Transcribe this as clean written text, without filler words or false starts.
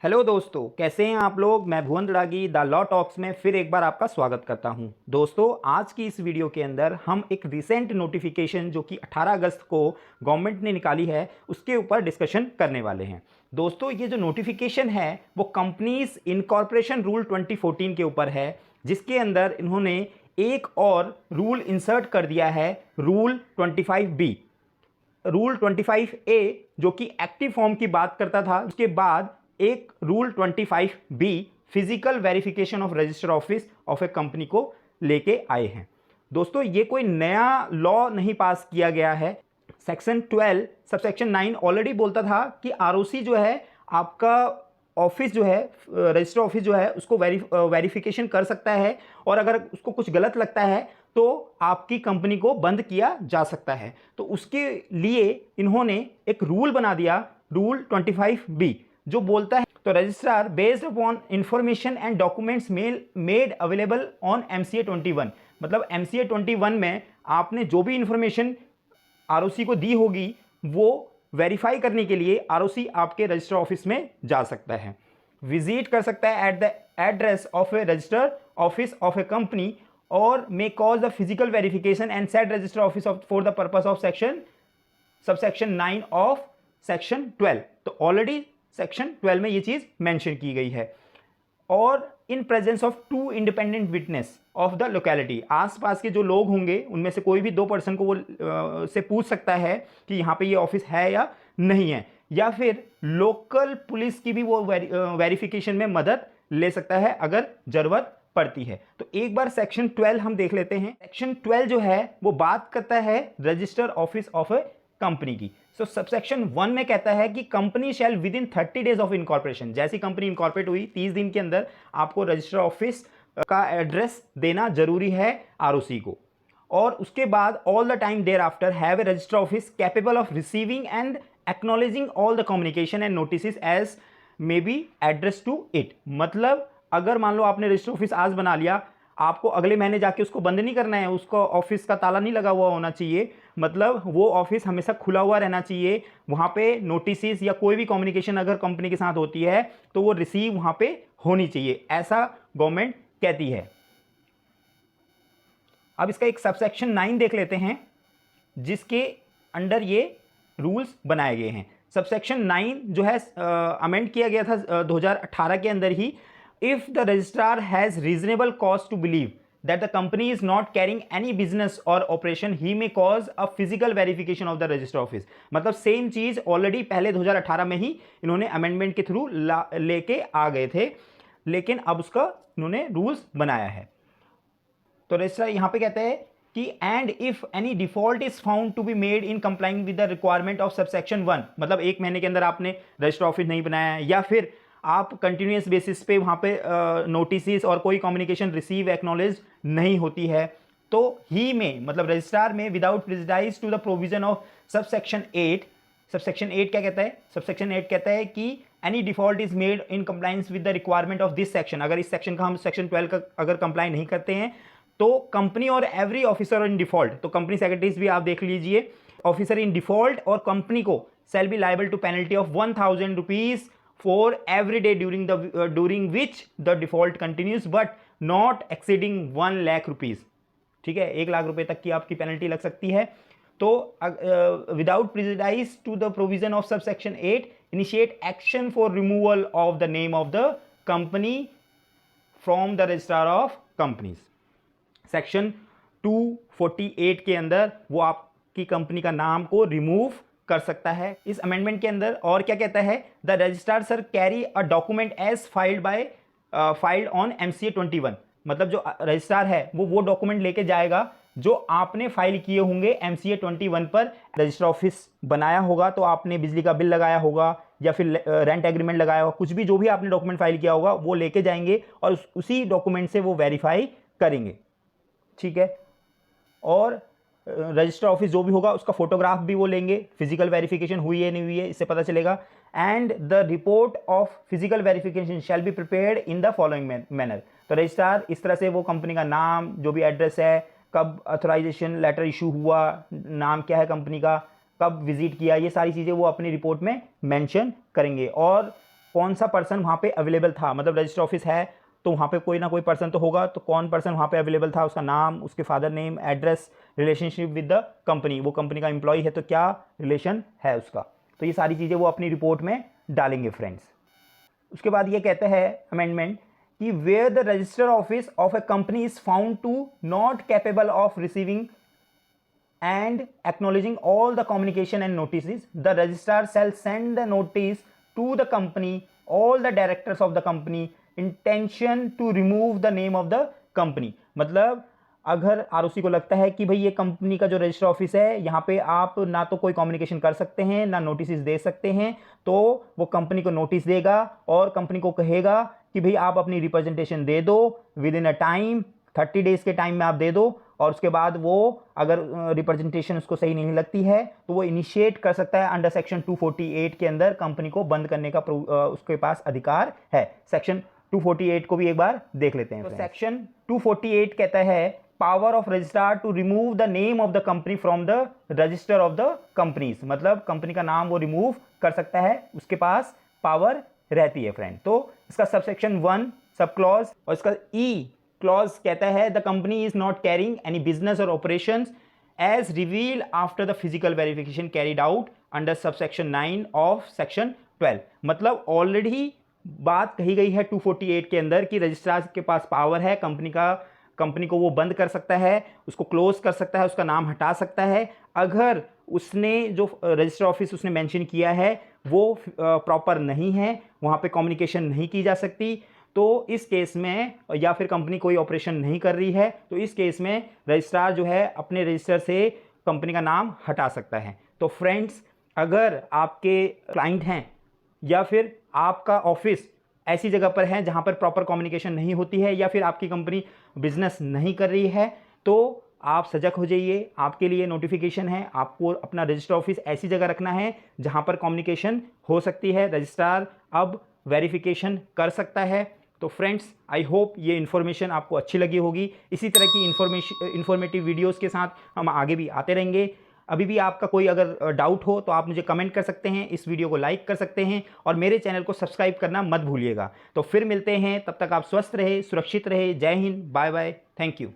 Hello दोस्तों, कैसे हैं आप लोग। मैं भुवन रागी द लॉ टॉक्स में फिर एक बार आपका स्वागत करता हूं। दोस्तों, आज की इस वीडियो के अंदर हम एक रिसेंट नोटिफिकेशन जो कि 18 अगस्त को गवर्नमेंट ने निकाली है उसके ऊपर डिस्कशन करने वाले हैं। दोस्तों, ये जो नोटिफिकेशन है वो कंपनीज इनकॉर्पोरेशन रूल 2014 के ऊपर है, जिसके अंदर इन्होंने एक और रूल इंसर्ट कर दिया है, रूल 25B। रूल 25A जो कि एक्टिव फॉर्म की बात करता था, उसके बाद एक rule 25B physical verification of register office of a company को लेके आए हैं। दोस्तों, ये कोई नया लॉ नहीं पास किया गया है। सेक्शन 12 सबसेक्शन 9 ऑलरेडी बोलता था कि आरओसी जो है आपका ऑफिस जो है, रजिस्टर ऑफिस जो है उसको वेरिफिकेशन कर सकता है, और अगर उसको कुछ गलत लगता है तो आपकी कंपनी को बंद किया जा सकता है। तो उसके लिए इन्होंने एक रूल बना दिया, रूल 25B, जो बोलता है तो registrar based upon information and documents made available on MCA 21, मतलब MCA 21 में आपने जो भी इंफॉर्मेशन आरओसी को दी होगी वो वेरीफाई करने के लिए आरओसी आपके रजिस्टर ऑफिस में जा सकता है, विजिट कर सकता है at the address of a register office of a company, और may cause the physical verification and set register office for the purpose of subsection 9 of section 12। तो ऑलरेडी सेक्शन 12 में ये चीज मेंशन की गई है। और in presence of 2 independent witness of the locality, आसपास के जो लोग होंगे उनमें से कोई भी 2 पर्सन को वो से पूछ सकता है कि यहाँ पे ये ऑफिस है या नहीं है, या फिर लोकल पुलिस की भी वो वेरिफिकेशन में मदद ले सकता है अगर जरूरत पड़ती है। तो एक बार सेक्शन 12 हम देख लेते हैं। सेक्शन 12 जो है वो बात करता है register office of a company की। सो सबसेक्शन 1 में कहता है कि company shall with in 30 days of incorporation, जैसी कंपनी इनकॉर्पोरेट हुई 30 दिन के अंदर आपको रजिस्टर ऑफिस का एड्रेस देना जरूरी है आरओसी को, और उसके बाद all the time there after have a register office capable of receiving and acknowledging all the communication and notice as may be address to it. मतलब अगर मान लो आपने रजिस्टर ऑफिस आज बना लिया, आपको अगले महीने जाके उसको बंद नहीं करना है, उसको ऑफिस का ताला नहीं लगा हुआ होना चाहिए, मतलब वो ऑफिस हमेशा खुला हुआ रहना चाहिए। वहां पे नोटिस या कोई भी कम्युनिकेशन अगर कंपनी के साथ होती है तो वो रिसीव वहां पे होनी चाहिए, ऐसा गवर्नमेंट कहती है। अब इसका एक सबसेक्शन 9 देख लेते हैं जिसके अंडर ये रूल्स बनाए गए हैं। सबसेक्शन 9 जो है अमेंड किया गया था 2018 के अंदर ही। If the registrar has reasonable cause to believe that the company is not carrying any business or operation, he may cause a physical verification of the register office। मतलब सेम चीज already पहले 2018 में ही इन्होंने अमेंडमेंट के through लेके आ गए थे, लेकिन अब उसका इन्होंने रूल्स बनाया है। तो रजिस्ट्रार यहां पे कहते हैं कि and if any default is found to be made in complying with the requirement of subsection 1, मतलब 1 महीने के अंदर आपने रजिस्टर ऑफिस नहीं बनाया है, या फिर आप कंटिन्यूस बेसिस पे वहाँ पे नोटिस और कोई कम्युनिकेशन रिसीव एक्नॉलेज नहीं होती है, तो ही में मतलब रजिस्ट्रार में without prejudice to the provision of subsection 8। Subsection 8 क्या कहता है? सबसेक्शन 8 कहता है कि any default is made in compliance with the requirement of this section. अगर इस सेक्शन का हम सेक्शन 12 का अगर कंप्लाई नहीं करते हैं तो कंपनी और एवरी ऑफिसर इन डिफॉल्ट, तो कंपनी सेक्रेटरीज भी आप देख लीजिए, ऑफिसर इन डिफॉल्ट और कंपनी को shall be liable to penalty of 1000 rupees for every day during which the default continues but not exceeding 1 lakh rupees। ठीक है, 1 लाख रुपए तक की आपकी पेनल्टी लग सकती है। तो without prejudice to the provision of subsection 8 initiate action for removal of the name of the company from the registrar of companies. Section 248 के अंदर वो आपकी कंपनी का नाम को रिमूव कर सकता है इस अमेंडमेंट के अंदर। और क्या कहता है? The registrar shall carry a document as filed on MCA 21, मतलब जो रजिस्ट्रार है वो डॉक्यूमेंट लेके जाएगा जो आपने फाइल किए होंगे MCA 21 पर। रजिस्टर ऑफिस बनाया होगा तो आपने बिजली का बिल लगाया होगा या फिर रेंट एग्रीमेंट लगाया होगा, कुछ भी जो भी आपने डॉक्यूमेंट फाइल किया होगा वो लेके जाएंगे और उसी डॉक्यूमेंट से वो वेरीफाई करेंगे। ठीक है, और रजिस्टर ऑफिस जो भी होगा उसका फोटोग्राफ भी वो लेंगे, फिजिकल वेरिफिकेशन हुई है नहीं हुई है इससे पता चलेगा। And the report of physical verification shall be prepared in the following manner. तो रजिस्ट्रार इस तरह से वो कंपनी का नाम, जो भी एड्रेस है, कब ऑथराइजेशन लेटर इशू हुआ, नाम क्या है कंपनी का, कब विजिट किया, ये सारी चीज़ें वो अपनी रिपोर्ट में मेंशन करेंगे। और कौन सा पर्सन वहाँ पे अवेलेबल था, मतलब रजिस्टर ऑफिस है तो वहाँ पे कोई ना कोई पर्सन तो होगा, तो कौन पर्सन वहाँ पे अवेलेबल था, उसका नाम, उसके father name, address, relationship with the company, वो कंपनी का एम्प्लॉय है तो क्या रिलेशन है उसका। तो ये सारी चीज़ें वो अपनी रिपोर्ट में डालेंगे फ्रेंड्स। उसके बाद ये कहते हैं अमेंडमेंट कि where the register office of a company is found to not capable of receiving and acknowledging all the communication and notices, the registrar shall send the notice to the company, all the directors of the company, intention to remove the name of the company। मतलब अगर ROC को लगता है कि भाई ये company का जो रजिस्टर ऑफिस है यहाँ पे आप ना तो कोई कम्युनिकेशन कर सकते हैं ना नोटिस दे सकते हैं, तो वो कंपनी को नोटिस देगा और कंपनी को कहेगा कि भाई आप अपनी रिप्रेजेंटेशन दे दो with in a time, 30 days के टाइम में आप दे दो, और उसके बाद वो अगर रिप्रेजेंटेशन उसको सही नहीं लगती है तो वो इनिशिएट कर सकता है अंडर सेक्शन 248 के अंदर, कंपनी को बंद करने का उसके पास अधिकार है। सेक्शन 248 को भी एक बार देख लेते हैं। तो सेक्शन 248 कहता है power of registrar to remove the name of the company from the register of the companies, मतलब कंपनी का नाम वो रिमूव कर सकता है, उसके पास पावर रहती है फ्रेंड। तो इसका सबसेक्शन 1 सब क्लॉज और इसका ई क्लॉज कहता है the company is not carrying any business और operations as revealed after the physical verification carried out under subsection 9 of section 12। मतलब ऑलरेडी बात कही गई है 248 के अंदर कि रजिस्ट्रार के पास पावर है, कंपनी को वो बंद कर सकता है, उसको क्लोज कर सकता है, उसका नाम हटा सकता है अगर उसने जो रजिस्टर ऑफिस उसने मेंशन किया है वो प्रॉपर नहीं है, वहाँ पे कम्युनिकेशन नहीं की जा सकती। तो इस केस में, या फिर कंपनी कोई ऑपरेशन नहीं कर रही है, तो इस केस में रजिस्ट्रार जो है अपने रजिस्टर से कंपनी का नाम हटा सकता है। तो फ्रेंड्स, अगर आपके क्लाइंट हैं या फिर आपका ऑफिस ऐसी जगह पर है जहां पर प्रॉपर कम्युनिकेशन नहीं होती है या फिर आपकी कंपनी बिजनेस नहीं कर रही है, तो आप सजग हो जाइए। आपके लिए नोटिफिकेशन है, आपको अपना रजिस्टर ऑफिस ऐसी जगह रखना है जहां पर कम्युनिकेशन हो सकती है। रजिस्ट्रार अब वेरिफिकेशन कर सकता है। तो फ्रेंड्स, आई होप ये इन्फॉर्मेशन आपको अच्छी लगी होगी। इसी तरह की इन्फॉर्मेटिव वीडियोस के साथ हम आगे भी आते रहेंगे। अभी भी आपका कोई अगर डाउट हो तो आप मुझे कमेंट कर सकते हैं, इस वीडियो को लाइक कर सकते हैं और मेरे चैनल को सब्सक्राइब करना मत भूलिएगा। तो फिर मिलते हैं, तब तक आप स्वस्थ रहे, सुरक्षित रहे। जय हिंद, बाय बाय, थैंक यू।